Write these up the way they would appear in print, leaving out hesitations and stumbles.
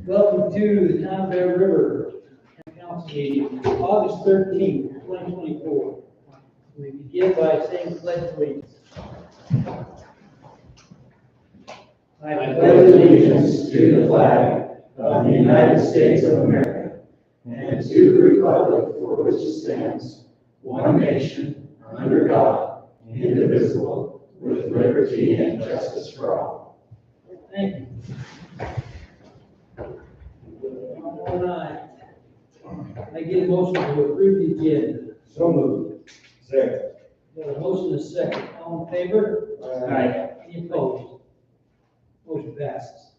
Welcome to the Town of Bear River Council meeting, August 13th, 2024. We begin by saying pledge of allegiance. I pledge allegiance to the flag of the United States of America and to the republic for which it stands, one nation, under God, indivisible, with liberty and justice for all. Thank you. All right. I get a motion to approve the agenda. So moved. Second. Got a motion and a second. All in favor? Aye. Any opposed? Motion passes.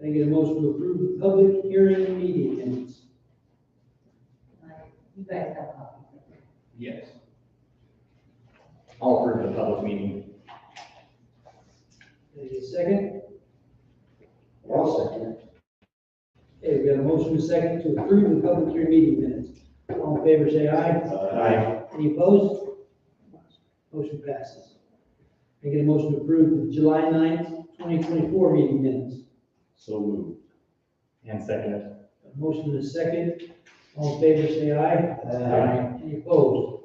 I get a motion to approve the public hearing meeting minutes. You guys have copies. Yes. I'll approve the public meeting. Can I get a second? I'll second. Okay, we got a motion and a second to approve the public hearing meeting minutes. All in favor, say aye. Aye. Any opposed? Motion passes. I get a motion to approve the July 9th, 2024 meeting minutes. So moved. And seconded. A motion and a second. All in favor, say aye. Aye. Any opposed?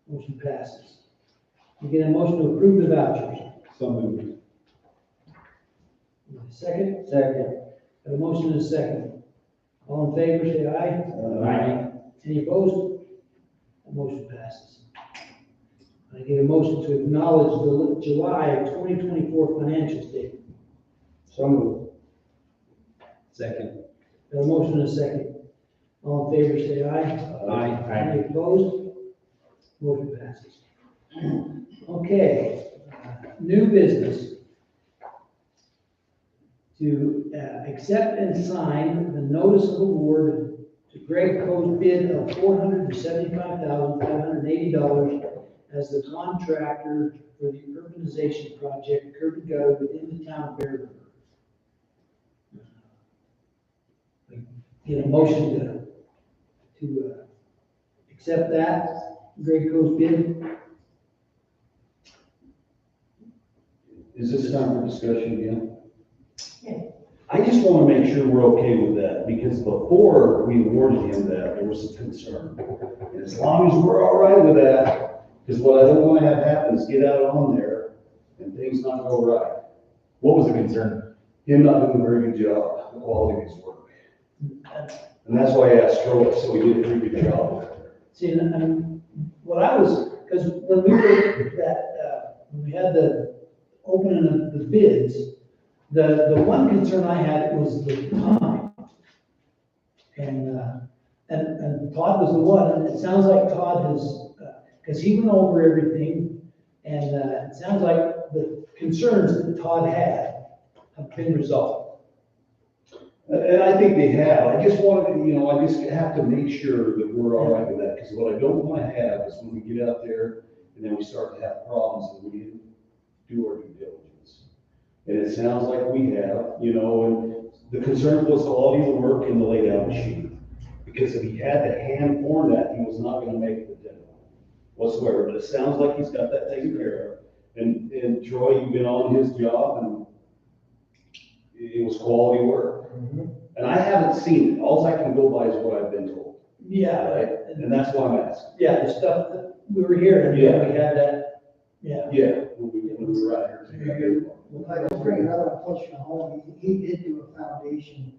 Motion passes. I get a motion to approve the vouchers. So moved. Second. Second. Got a motion and a second. All in favor, say aye. Aye. Any opposed? The motion passes. I get a motion to acknowledge the July 2024 financial statement. So moved. Second. Got a motion and a second. All in favor, say aye. Aye. Any opposed? Motion passes. Okay, new business. To accept and sign the notice of award to Greg Coe's bid of $475,580 as the contractor for the urbanization project curb and gutter within the town of Bear River. Get a motion to accept that, Greg Coe's bid. Is this time for discussion again? I just want to make sure we're okay with that, because before we awarded him that, there was some concern. And as long as we're all right with that, because what I don't want to have happen is get out on there and things not go right. What was the concern? Him not doing a very good job, the quality of his work. And that's why I asked Troy, so he did a pretty good job. See, and what I was, because when we were when we had the opening of the bids, the one concern I had was the time. And Todd was the one, and it sounds like Todd has, because he went over everything, and it sounds like the concerns that Todd had have been resolved. And I think they have. I just wanted to, I just have to make sure that we're all right with that, because what I don't want to have is when we get out there and then we start to have problems and we didn't do our due diligence. And it sounds like we have, and the concern was the quality of the work and the laydown machine. Because if he had to hand form that, he was not going to make the demo whatsoever. But it sounds like he's got that taken care of. And Troy, you've been on his job, and it was quality work. And I haven't seen it. All I can go by is what I've been told. Yeah. Right? And that's why I'm asking. Yeah, the stuff that we were hearing, we had that, yeah. Yeah, when we were out here. Like, let's bring another one closer to home. He did do a foundation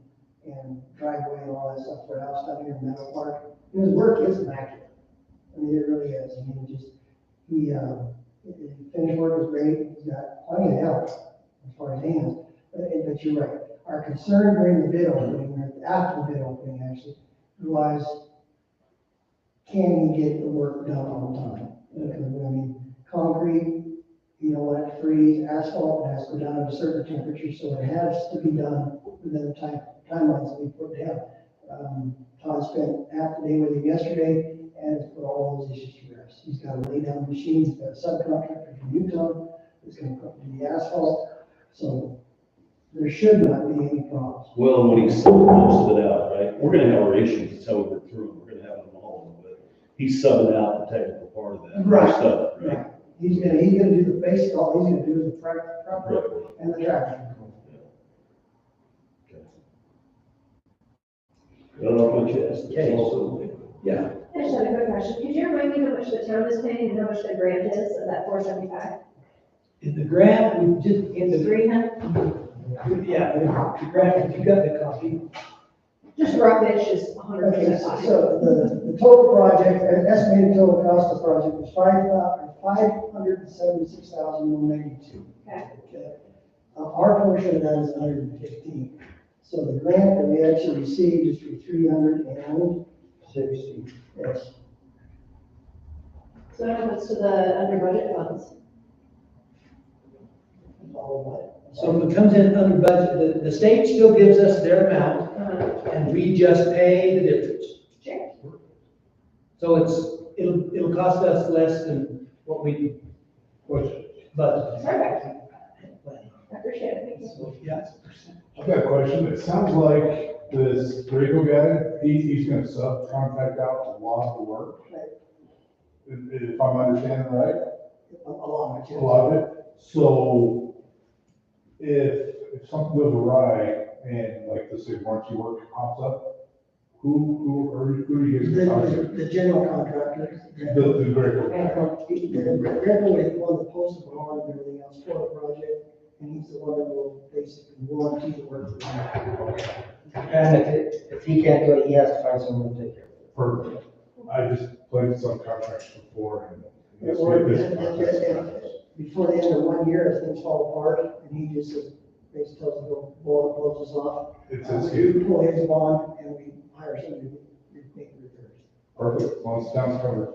and driveway and all that stuff for a house down here in Meadow Park. And his work is immaculate. I mean, it really is. I mean, his finished work was great. He's got plenty of help as far as hands. But you're right. Our concern during the bid opening, or after the bid opening actually, was, can he get the work done on time? Because, I mean, concrete, you don't want it to freeze, asphalt has to go down to a certain temperature, so it has to be done within the timelines that we put down. Todd spent half the day with him yesterday and has put all those issues to rest. He's got to lay down machines, he's got a subcontractor from Utah that's going to do the asphalt, so there should not be any problems. Well, when he subbed most of it out, right? We're gonna have our issues, that's how we work through them. We're gonna have them all, but he's subbing out the technical part of that. Right. Stuff, right? Right. He's gonna do the basic, all he's gonna do is the front work and the traffic control. my chest. Okay. So, yeah, I just had a quick question. Could you remind me how much the town is paying and how much the grant is of that 475? In the grant, we just, in the, 300? yeah, the grant, if you got the copy, Just roughish is 100% Okay, fine. so the total project, estimated total cost of the project was $576,192. Okay. Our portion of that is 115. So the grant that we actually received is for 360. Yes. So what happens to the under budget funds? All so if it comes in under budget, the state still gives us their amount, and we just pay the difference. Sure. So it'll cost us less than what we budgeted. Perfect. I appreciate it. Thank you. So, yeah. I've got a question. It sounds like this Draco guy, he's gonna subcontract out a lot of the work. If I'm understanding right, A lot a lot of it. So if something goes awry and like let's say warranty work pops up, who do you guys talk to? The general contractor. The Draco guy. Greco is the one that posted the bond and everything else for the project, and he's the one that will basically warranty the work. And if he can't do it, he has to find someone to take care of it. Perfect. I just played some contracts before and this Before the end of 1 year, if things fall apart, and he just basically tells us, go, blows us off. it's We pull his bond, and we hire somebody to make the repairs. perfect. As long as town's covered.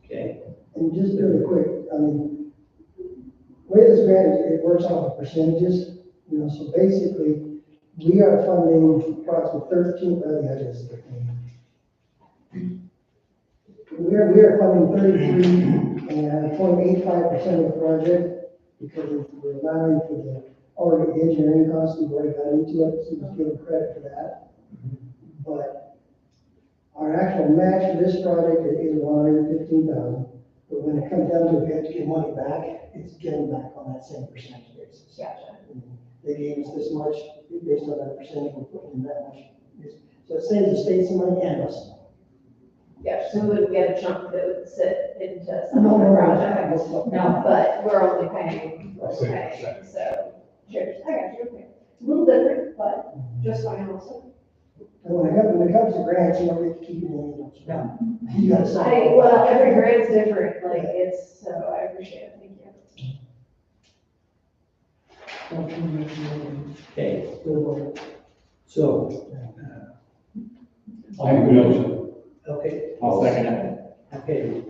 Okay, And just really quick, I mean, the way this grant is, it works on percentages, so basically, we are funding approximately 13. We are funding 33.85% of the project, because we're allowing for the engineering costs, we've already got into it, so we're giving credit for that. But our actual match for this project is $115,000. But when it comes down to it, we have to get money back, it's given back on that same percentage basis. Gotcha. They gave us this much, based on that percentage, we're putting in that much. So it saves the state some money and us. Yeah, so we wouldn't get a chunk that would sit into some No, other no, project. no. But we're only paying, what we're paying, so, sure, I got you, okay. It's a little different, but just fine also. And when it comes to grants, you don't get to keep it in. Yeah. You gotta sign. Well, every grant's different, like, so I appreciate it, thank you. okay, so, I'll make a motion. okay, I'll second it. okay.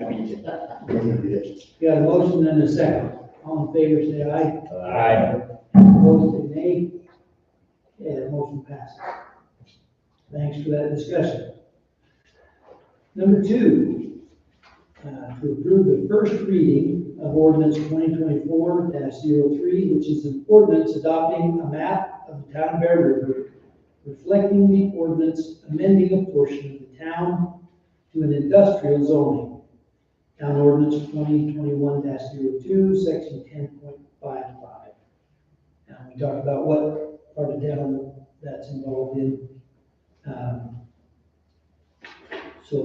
Got a motion and a second. All in favor, say aye. Aye. Opposed, say nay. Okay, the motion passes. Thanks for that discussion. Number 2, to approve the first reading of ordinance 2024-03, which is an ordinance adopting a map of the town of Bear River, reflecting the ordinance amending a portion of the town to an industrial zoning. Town ordinance 2021-02, section 10.55. Now, we talked about what part of town that's involved in. So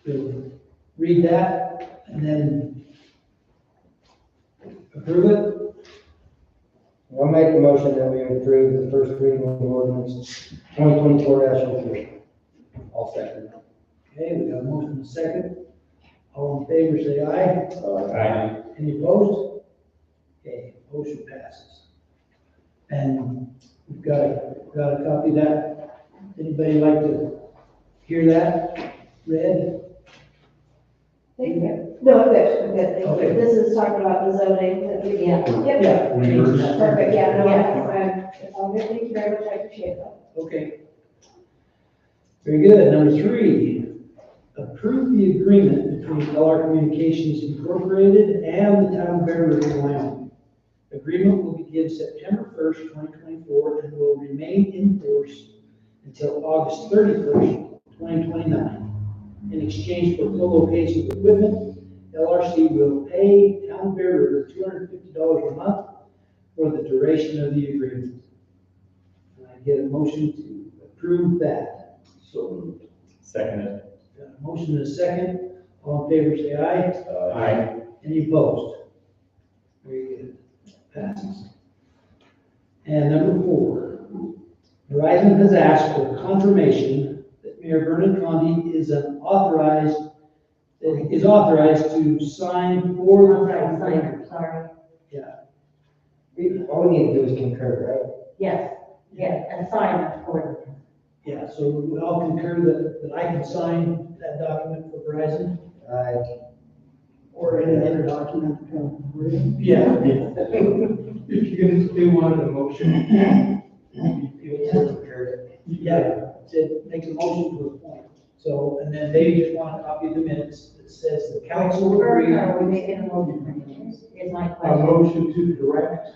we'll read that and then approve it. I'll make a motion that we approve the first reading of the ordinance 2024-03. I'll second it. Okay, we got a motion and a second. All in favor, say aye. Aye. Any opposed? Okay, motion passes. And we've got a copy of that. Anybody like to hear that read? Thank you. No, I'm good, thank Okay. you. This is talking about the zoning that we, yep, Yeah. perfect, yeah, no, it's all good, thank you very much, I appreciate that. Okay. Very good. Number 3, approve the agreement between LR Communications Incorporated and the town of Bear River, Wyoming. Agreement will begin September 1st, 2024, and will remain in force until August 31st, 2029. In exchange for co-location of equipment, LRC will pay town of Bear River $250 a month for the duration of the agreement. And I get a motion to approve that? So, Second. Got a motion and a second. All in favor, say aye. Aye. Any opposed? Very good. Passes. And number 4, Verizon has asked for confirmation that Mayor Vernon Condy is authorized to sign for. Sorry. All we need to do is concur, Yes, yes, and sign accordingly. Yeah, so we all concur that I can sign that document for Verizon? right? Or any other document that comes from Verizon. Yeah. If you're gonna do one of the motion. Concur. Yeah, it makes a motion to appoint. So, and then they just want a copy of the minutes that says the council agreed. Are we making a motion? Is my A question. motion to direct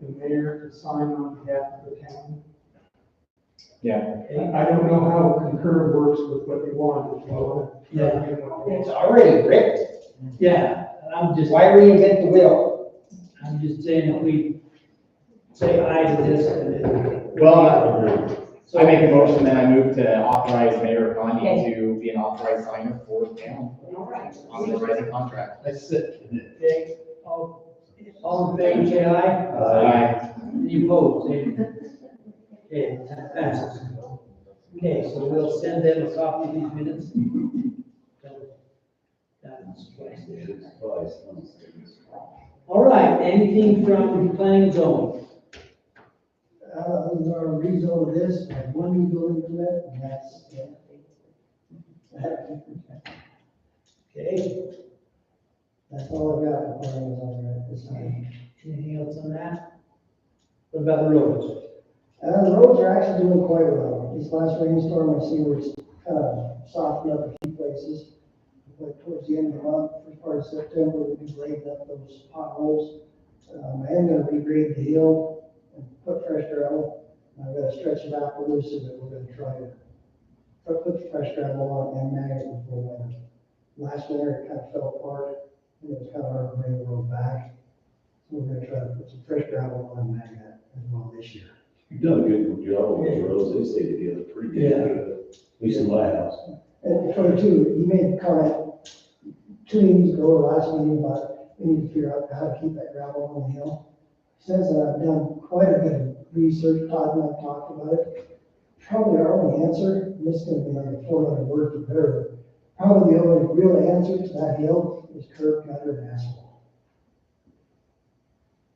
the mayor to sign on behalf of the county. Yeah. I don't know how concur works with what you want, if you want. Yeah. It's already written. Yeah, and Why reinvent the wheel? I'm just saying if we say aye to this and then. Well, I make a motion that I move to authorize Mayor Condi to be an authorized signer for the town All right. on the Verizon contract. I said, Okay, all in favor, say aye. Aye. Any opposed, say. Okay, that passes. Okay, so we'll send them a copy of these minutes. That's twice there. All right, anything from planning and zoning? Our rezone of this, I have one new building permit, and that's, Okay, that's all I've got for planning and zoning at this time. anything else on that? What about the roads? The roads are actually doing quite well. This last rainstorm, I see where it's kind of softened up a few places. Like towards the end of the month, first part of September, we'll be grading up those potholes. I am gonna regrade the hill and put fresh gravel. I've got to stretch it out a little so that we're gonna try to put fresh gravel on and mag it before winter. Last winter, it kind of fell apart, and it was kind of hard to bring the road back. So we're gonna try to put some fresh gravel on and mag that as well this year. you've done a good job on those roads, they stay together pretty good, at least in my house. And Troy, too, you made a comment 2 meetings ago, or last meeting, about we need to figure out how to keep that gravel on the hill. Since I've done quite a bit of research, Todd and I talked about it, probably our only answer, and this is gonna be like a 4-letter word for better, probably the only real answer to that hill is curb, gutter, and asphalt.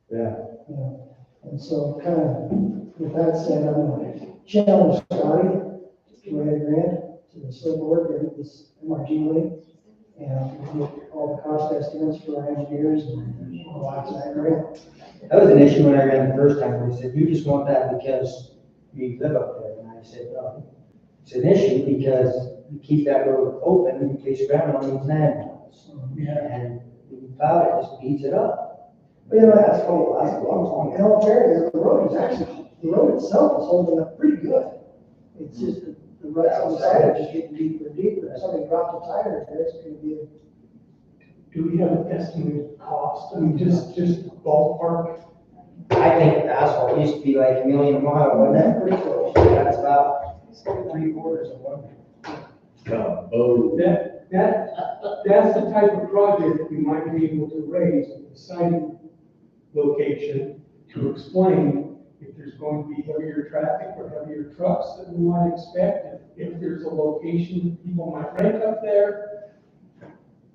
Yeah. You know, and so kind of, with that said, I'm gonna challenge Scotty to write a grant to the slope work at this MRG link. And we'll get all the cost estimates for our engineers and watch that grant. That was an issue when I ran the first time. They said, you just want that because you live up there. And I said, no. It's an issue because you keep that road open in case ground on these landmines. And without it, just beats it up. But you know, that's cool, that's long. In all fairness, the road itself is holding up pretty good. It's just the ruts on the side are just getting deeper and deeper. If somebody drops a tire there, it's gonna be Do we have an estimated cost? I mean, just ballpark. I think the asphalt used to be like $1 million a mile, wasn't that pretty close? That's about 3/4 of one. Oh, That's the type of project we might be able to raise with the siting location to explain if there's going to be heavier traffic or heavier trucks that we might expect, if there's a location people might rent up there.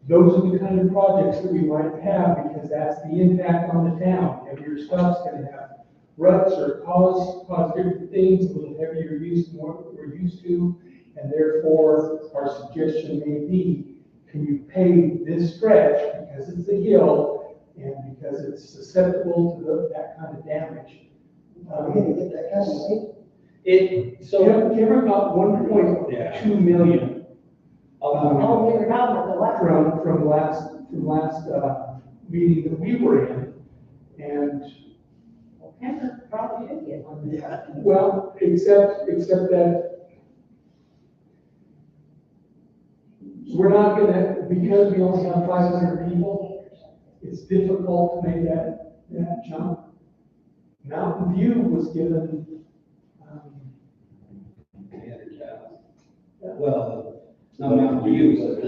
Those are the kind of projects that we might have, because that's the impact on the town. Heavier stuff's gonna have ruts or cause different things, a little heavier use than what we're used to. And therefore, our suggestion may be, can you pave this stretch because it's a hill and because it's susceptible to that kind of damage? we're gonna get that kind of money. Cameron got 1.2 million. Oh, we were talking about the last. From last meeting that we were in, and Cameron probably did get one. Yeah. well, except that we're not gonna, because we only have 500 people, it's difficult to make that jump. Mountain View was given Well, not Mountain View, but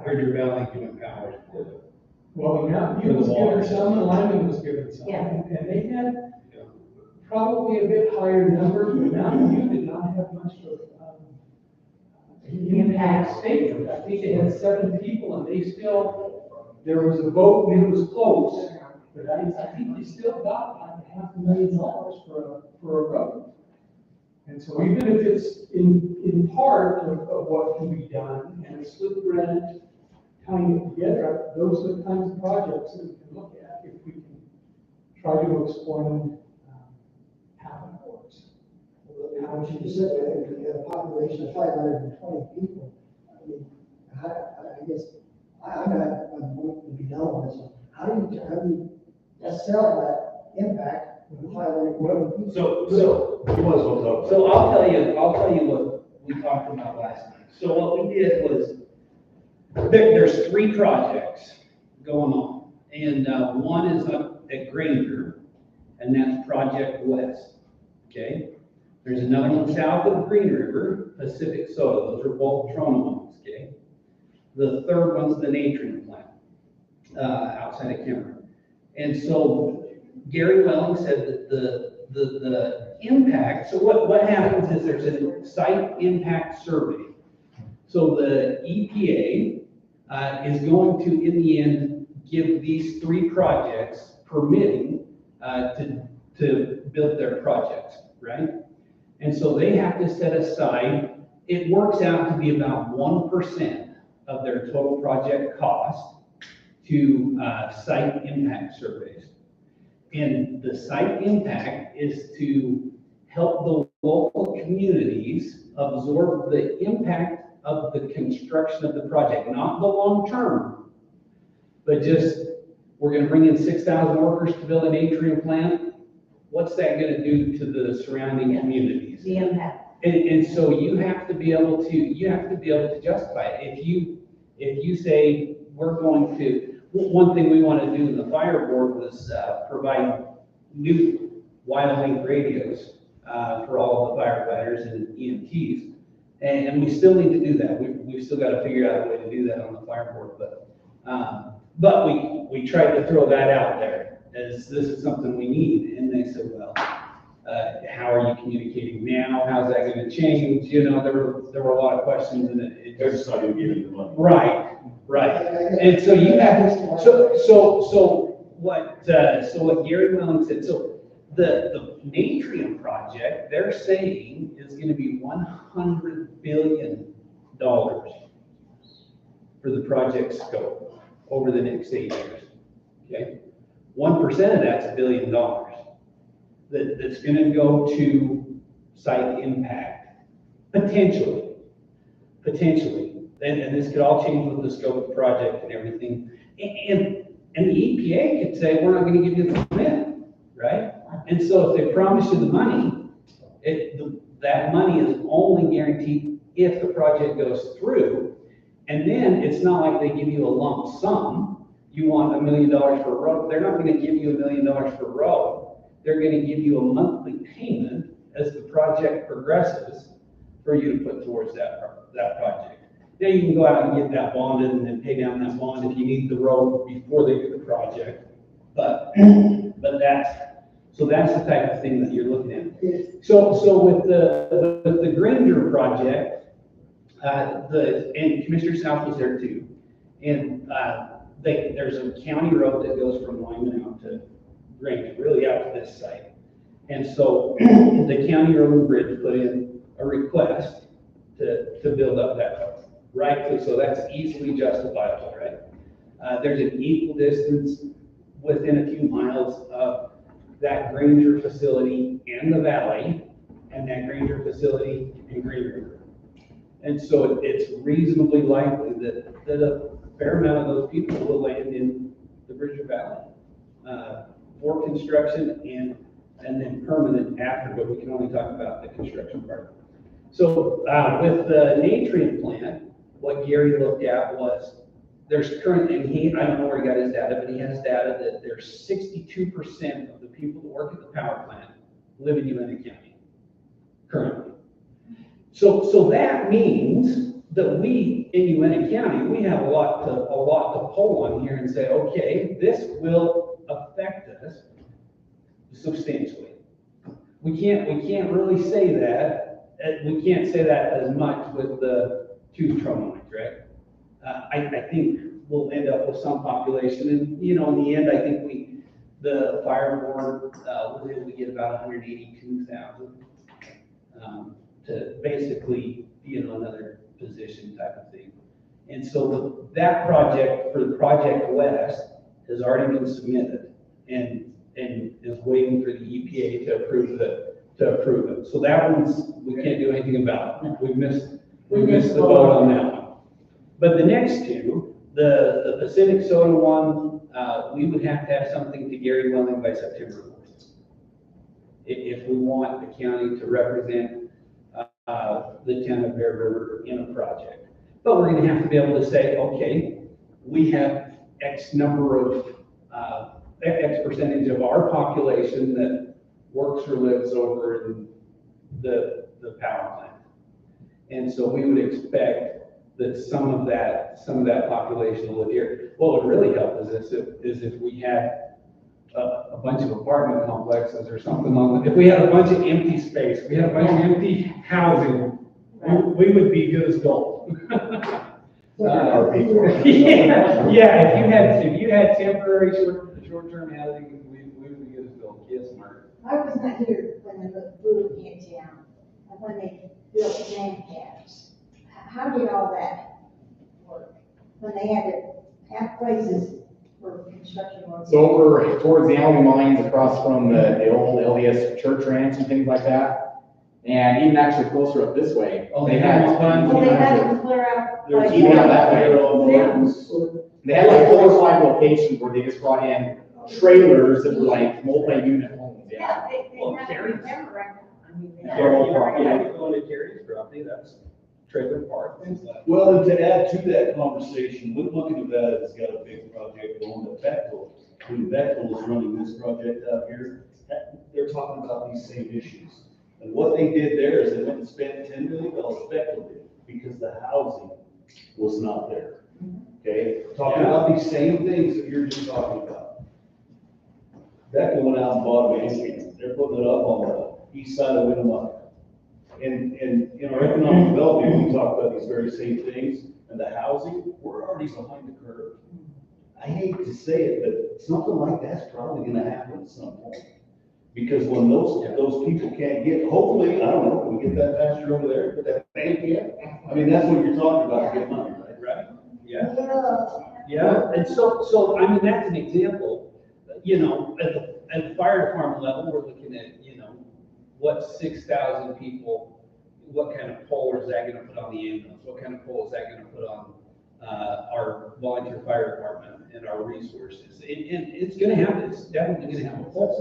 Bridger Valley Human Powers. Well, now, you was given some, and Lyman was given some. Yeah. And they had probably a bit higher numbers, but Mountain View did not have much of, impact statement. I think they had 7 people, and they still, there was a vote, and it was close. But I think they still got like $500,000 for a road. And so even if it's in part of what can be done, and a split grant, tying it together, those are the kinds of projects that we can look at if we can try to explain how it works. How you just said, if you have a population of 520 people, I mean, I guess, I'm going to be done on this one. How do you sell that impact with 520 people? So You might as well talk. So I'll tell you what we talked about last night. So what we did was, there's 3 projects going on. And one is up at Granger, and that's Project West, okay? There's another one south of the Green River, Pacific Soda. Those are both Trona ones, okay? The third one's the Natrium plant, outside of Cameron. And so Gary Welling said that the impact, so what happens is there's a site impact survey. So the EPA is going to, in the end, give these 3 projects permitting to build their projects, right? And so they have to set aside, it works out to be about 1% of their total project cost to site impact surveys. And the site impact is to help the local communities absorb the impact of the construction of the project, not the long term, but just, we're gonna bring in 6,000 workers to build an atrium plant. What's that gonna do to the surrounding communities? The impact. And so you have to be able to justify it. If you say, we're going to, one thing we want to do in the fire board was provide new wild-link radios for all of the firefighters and EMTs. And we still need to do that. We've still got to figure out a way to do that on the fire board, but we tried to throw that out there as this is something we need. And they said, well, how are you communicating now? How's that going to change? You know, there were a lot of questions, and They're just not gonna give you the money. right. And so you have, so what Gary Welling said, so the Natrium project, they're saying is going to be $100 billion for the project scope over the next 8 years, okay? 1% of that's $1 billion that's going to go to site impact, potentially. And this could all change with the scope of the project and everything. And the EPA could say, we're not going to give you the permit, right? And so if they promise you the money, that money is only guaranteed if the project goes through. And then it's not like they give you a lump sum. You want $1 million for a road. They're not going to give you $1 million for a road. They're going to give you a monthly payment as the project progresses for you to put towards that project. Now you can go out and get that bonded and then pay down that bond if you need the road before they do the project. But that's the type of thing that you're looking at. So with the Granger project, and Commissioner South was there too, and there's a county road that goes from Lyman out to Granger, really out to this site. And so the county road and bridge put in a request to build up that road. Right, so that's easily justifiable, right? There's an equal distance within a few miles of that Granger facility and the valley, and that Granger facility and Green River. And so it's reasonably likely that a fair amount of those people will land in the Bridger Valley for construction and then permanent after, but we can only talk about the construction part. So with the Natrium plant, what Gary looked at was there's currently, and I don't know where he got his data, but he has data that there's 62% of the people that work at the power plant live in Uena County currently. So that means that we in Uena County, we have a lot to pull on here and say, okay, this will affect us substantially. We can't really say that. We can't say that as much with the two trauma lines, right? I think we'll end up with some population, and in the end, I think the fire board was able to get about 182,000 to basically be in another position type of thing. And so that project for the Project West has already been submitted and is waiting for the EPA to approve it. So that one's, we can't do anything about. We missed the vote on that one. But the next two, the Pacific Soda one, we would have to have something to Gary Welling by September 4th. If we want the county to represent the town of Bear River in a project. But we're gonna have to be able to say, okay, we have X number of, X percentage of our population that works or lives over in the power plant. And so we would expect that some of that population will live here. What would really help is if we had a bunch of apartment complexes or something if we had a bunch of empty space, we had a bunch of empty housing, we would be good as gold. Yeah, if you had temporary short-term housing, we would be good as gold. Yes, Mark. I was not here when they moved in town, when they built name tags. How did all that work? When they had to have places for construction work? So over towards the Alvin Mines across from the old LDS church ranch and things like that. And even actually closer up this way. Oh, they had Well, they had to clear out. There's even out that way. Yeah. They had like 4 or 5 locations where they just brought in trailers that were like multi-unit homes, yeah. Yeah, they had to remember right now. I mean, they had- Yeah, you go into Terry's property, that's trailer park, things like that. Well, and to add to that conversation, we're looking at that, it's got a big project going at Bechtel. When Bechtel is running this project out here, they're talking about these same issues. And what they did there is they went and spent $10 million, Bechtel did, because the housing was not there. Okay, talking about these same things that you're just talking about. Bechtel went out and bought a mansion, they're putting it up on the east side of Winnemucca. And in our economic development, we talk about these very same things, and the housing, we're already behind the curve. I hate to say it, but something like that's probably gonna happen at some point. Because when those people can't get, hopefully, I don't know, we get that pasture over there, but that bank, I mean, that's what you're talking about, get money, right? Yeah. Yeah, and so, I mean, that's an example, at the fire department level, we're looking at, what 6,000 people, what kind of pull is that gonna put on the ambulance? What kind of pull is that gonna put on, our volunteer fire department and our resources? And it's gonna have, it's definitely gonna have a pull.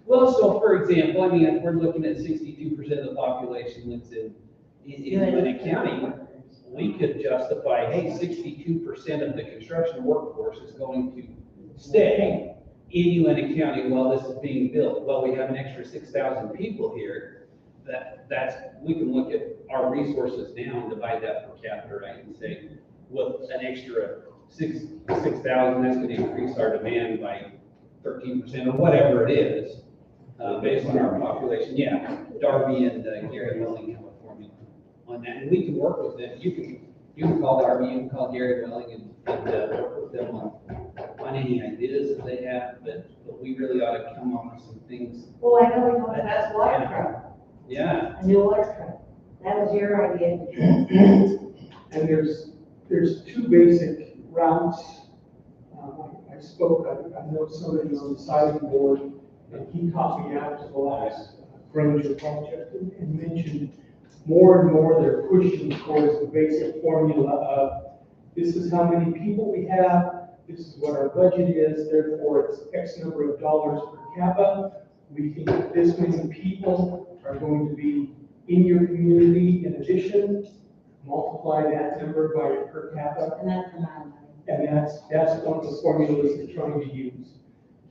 Well, so for example, I mean, if we're looking at 62% of the population lives in Uena County, we could justify, hey, 62% of the construction workforce is going to stay in Uena County while this is being built. Well, we have an extra 6,000 people here. We can look at our resources now and divide that per capita, right? And say, with an extra 6,000, that's going to increase our demand by 13% or whatever it is, based on our population. Yeah, Darby and Gary Welling have a formula on that, and we can work with them. You can call Darby, you can call Gary Welling and work with them on any ideas that they have, but we really ought to come up with some things. Well, I know we talked about water truck, Yeah. a new water truck. That was your idea. And there's two basic routes. I know somebody on the siding board, and he taught me after the last Granger project and mentioned more and more they're pushing towards the basic formula of this is how many people we have, this is what our budget is, therefore it's X number of dollars per capita. We think that this many people are going to be in your community in addition, multiply that number by per capita. And that's the amount of money. And that's one of the formulas they're trying to use.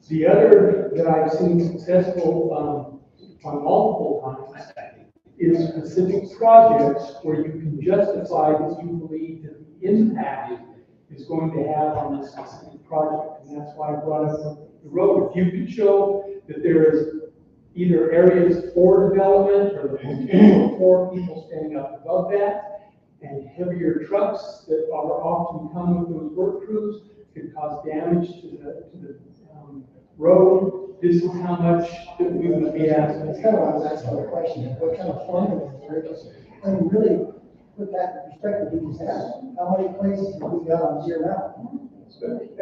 The other that I've seen successful, on multiple times is specific projects where you can justify that you believe that the impact is going to have on this specific project. And that's why I brought up the road. If you could show that there is either areas for development or the potential for people standing up above that, and heavier trucks that are often come with those work crews could cause damage to the road. This is how much that we would be asking. That's kind of why I was asking the question, what kind of funding is there? Because when you really put that in perspective, you just ask, how many places have we got on Deer Mountain?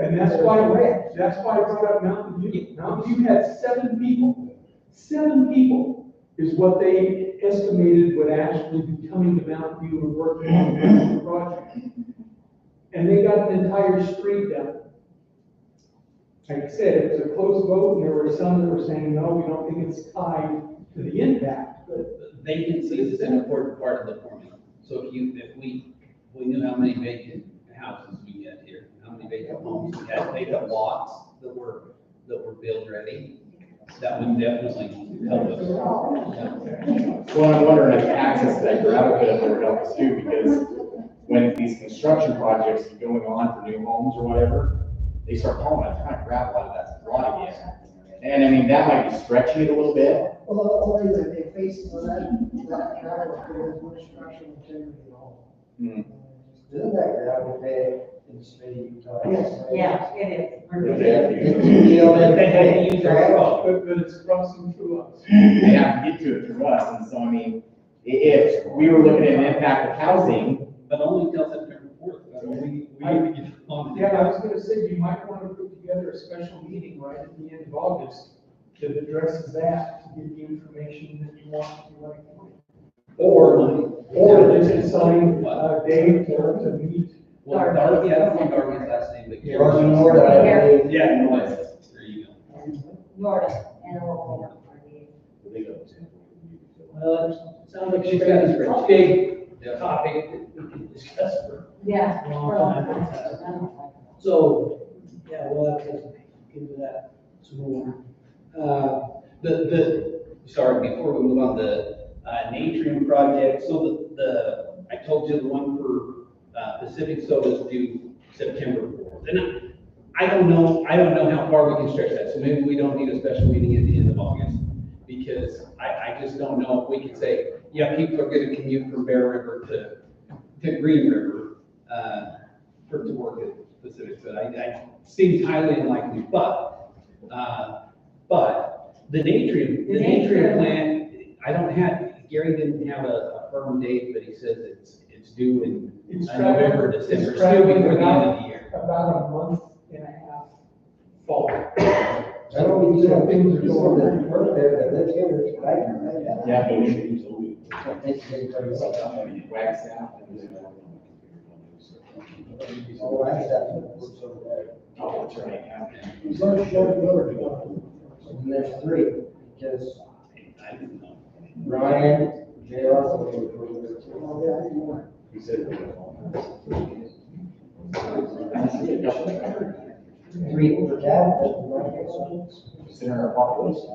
And that's why I brought up Mountain View. Mountain View had 7 people. 7 people is what they estimated would actually be coming to Mountain View and working on the project. And they got the entire street done. Like I said, it was a close vote, and there were some that were saying, no, we don't think it's tied to the impact. But vacancies is an important part of the formula. So if we knew how many vacant houses we had here, how many vacant homes we had, vacant lots that were build ready, that would definitely help us. Well, I'm wondering if access to that gravel pit would help us too, because when these construction projects are going on for new homes or whatever, they start hauling a ton of gravel out of that lot again. And I mean, that might be stretching it a little bit. Well, the only thing that they face on that gravel, there is no structural integrity at all. Isn't that gravel pit in the state of Utah? Yes. Yeah, it They had to use our road, but it's crossing through us. They have to get to it through us, and so I mean, if we were looking at an impact of housing, But only till September 4th. Yeah, I was gonna say, you might want to put together a special meeting right at the end of August that addresses that, to get the information that you want to or just assign a date to meet. Well, Darby, I don't know Darby's last name, but. Darby Nord, I believe. Yeah, Nord. There you go. Florida, and Florida. Well, it sounds like She's got this a great. big topic that we can discuss for Yeah. a long time. So, yeah, we'll have to get into that some more. Sorry, before we move on, the Natrium project, so I told you the one for Pacific Soda is due September 4th. And I don't know how far we can stretch that, so maybe we don't need a special meeting at the end of August. Because I just don't know if we can say, yeah, people are gonna commute from Bear River to Green River, to work at Pacific Soda. I seems highly unlikely, but the Natrium plant, Gary didn't have a firm date, but he says it's due in November, December, still before the end of the year. About a month and a half fall. I don't need some things are going that work there, that lives here, it's right. yeah, but we should It's been pretty much. wax out. Oh, I works over there. Oh, that's right. It's not a short number. And there's 3, because I don't know. Ryan, JR. Oh, yeah, I think more. He said. 3 for that. Consider our population.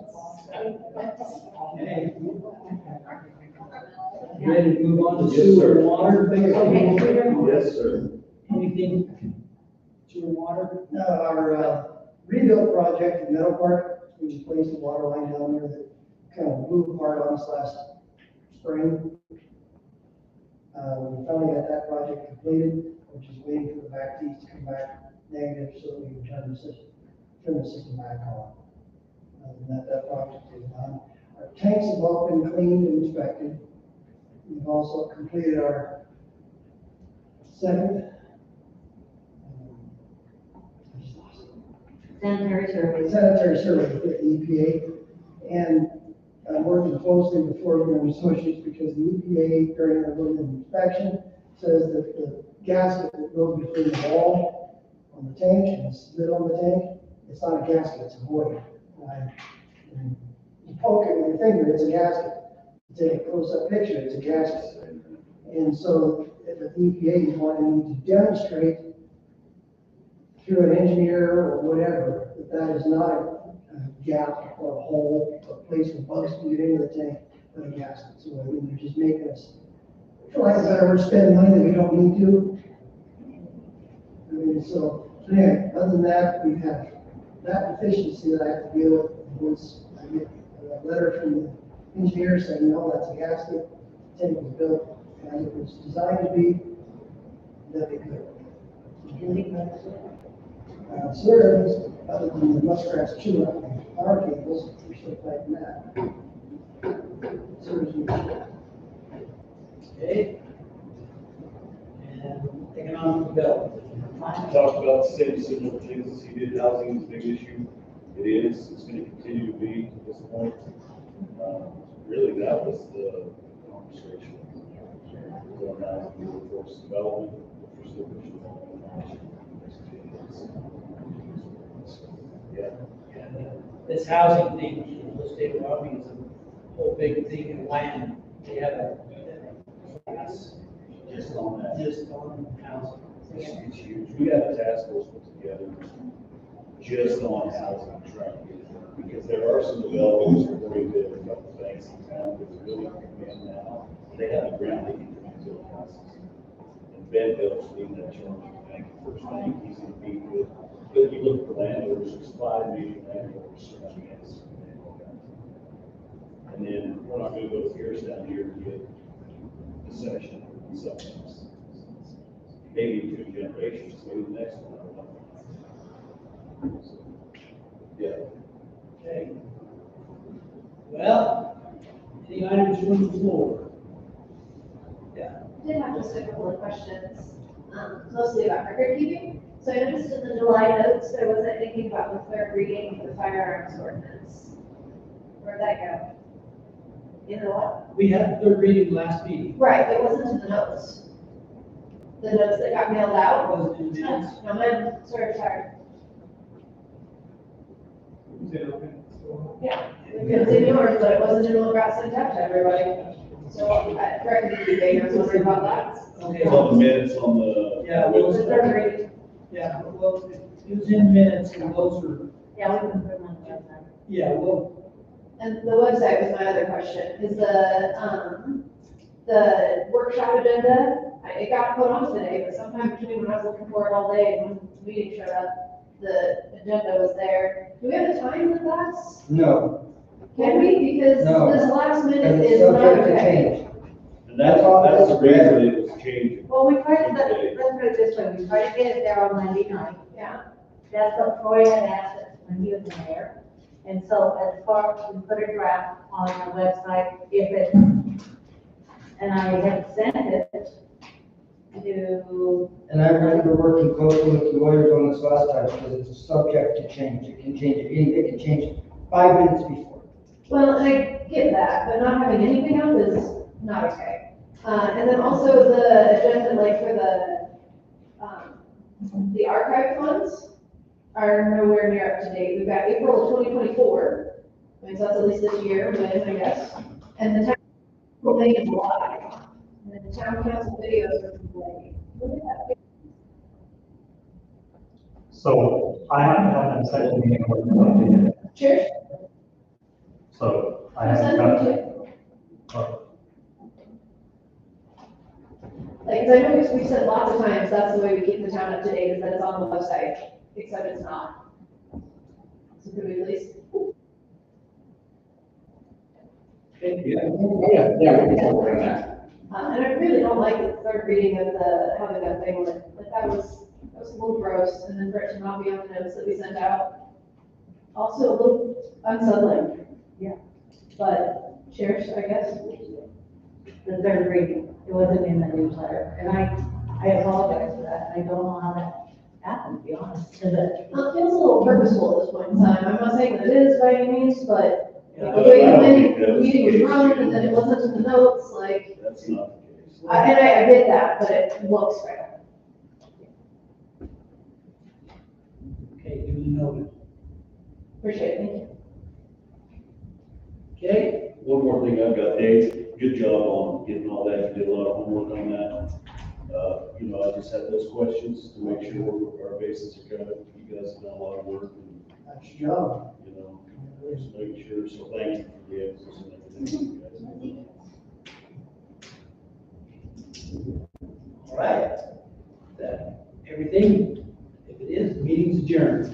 Okay. You ready to move on to sewer and water? Yes, sir. Anything, sewer and water? Our rebuild project in Meadow Park, we replaced the water line down there that kind of blew apart on us last spring. We finally got that project completed, which is waiting for the back teeth to come back negative so that we can turn the system back on. And that project is done. Our tanks have all been cleaned and inspected. We've also completed our second Sanitary service. sanitary survey with the EPA. And I'm working closely with Florida and Associates because the EPA during their little inspection says that the gasket that goes between the wall on the tank and the lid on the tank, it's not a gasket, it's a void. You poke it with your finger, it's a gasket. You take a close-up picture, it's a gasket. And so the EPA is wanting me to demonstrate through an engineer or whatever, that is not a gap or a hole or a place where bugs can get into the tank, but a gasket. So I mean, they're just making us, for lack of a better word, spend money that we don't need to. I mean, so anyway, other than that, we have that deficiency that I have to deal with. Once I get a letter from the engineer saying, no, that's a gasket, tank was built, and it was designed to be, that'd be good. Sewers, other than the muskrats chewing up the power cables, we're still fighting that. Sewers need to- Okay. And economic development. Talked about same similar things, he did housing is a big issue. It is, it's gonna continue to be at this point. Really, that was the conversation. Going out to workforce development, we're still pushing on. Yeah. This housing thing, real estate lobby is a whole big thing in land. They have a class Just on that. just on housing. It's huge. We got a task force put together just on housing, trying to get it done. Because there are some developers that already did a couple of things in town that's really coming in now. They have the ground they can build houses. And Ben Phillips leading that charge of Bank First Bank, he's going to be good. But you look at the landowners, there's 5 major landowners surrounding us. And then we're not going to go to Pierce down here to get the section and substance. Maybe 2 generations, maybe the next one, I don't know. So, yeah. Okay. Well, any items from the floor? Yeah. I did have just a couple of questions, mostly about record keeping. So I noticed in the July notes, there wasn't anything about the third reading of the firearms ordinance. Where'd that go? In the what? We had the third reading last meeting. Right, it wasn't in the notes. The notes that got mailed out. Was it in the minutes? No, I'm sort of tired. Yeah, it was in yours, but it wasn't in what got sent out to everybody. So I record keeping, I was wondering about that. Okay. It's on the minutes on the. Yeah, It was the third reading. Yeah, well, it was in minutes and those are, Yeah, we can put them on the website. yeah, well, And the website was my other question, is the workshop agenda, it got put on today, but sometime between when I was looking for it all day and when the meeting showed up, the agenda was there. Do we have a time with that? No, Can we? Because No. this last and minute it's is not subject to okay. change. And that's the reason it was changing. Well, we tried to, Okay. let's put it this way, we tried to get it there on Monday night. Yeah, That's what Troy had asked us when he was in there. And so as far as we put a draft on the website, if it, and I had sent it to, And I remember working closely with the lawyers on this last time, because it's subject to change. It can change, it can change 5 minutes before. well, and I get that, but not having anything else is not okay. And then also the agenda, like for the archive funds are nowhere near up to date. We've got April of 2024, I mean, so that's at least this year, when, I guess. And the town, well, they in July. And then the town council videos are delayed. Look at that. So I haven't had a second meeting with the Cheers. so I I'll haven't send got. them to you. Like, 'cause I know we said lots of times, that's the way we keep the town up to date, is that it's on the website, except it's not. So could we please? Yeah, we can talk about that. And I really don't like the third reading of having that thing with, like, that was a little gross, and then for it to not be on the notes that we sent out. Also a little unsettling. Yeah. But, cheers, I guess. the third reading. It wasn't in the newsletter. And I apologize for that. I don't know how that happened, to be honest. Is it? Well, it feels a little purposeful at this point in time. I'm not saying that it is by any means, but Yeah, the way I don't the think that was meeting was the run, case. and then it wasn't in the notes, like, That's not the case. and I get that, but it looks fair. okay, duly noted. Appreciate it, thank you. Okay, One more thing I've got, Dave, good job on getting all that, you did a lot of homework on that. You know, I just have those questions to make sure our bases are covered. You guys have done a lot of work and, That's your job. you know, just making sure. So thank you for the emphasis and everything you guys do. All right. That, everything, if it is, the meeting's adjourned.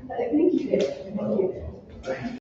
I think you did. Thank you.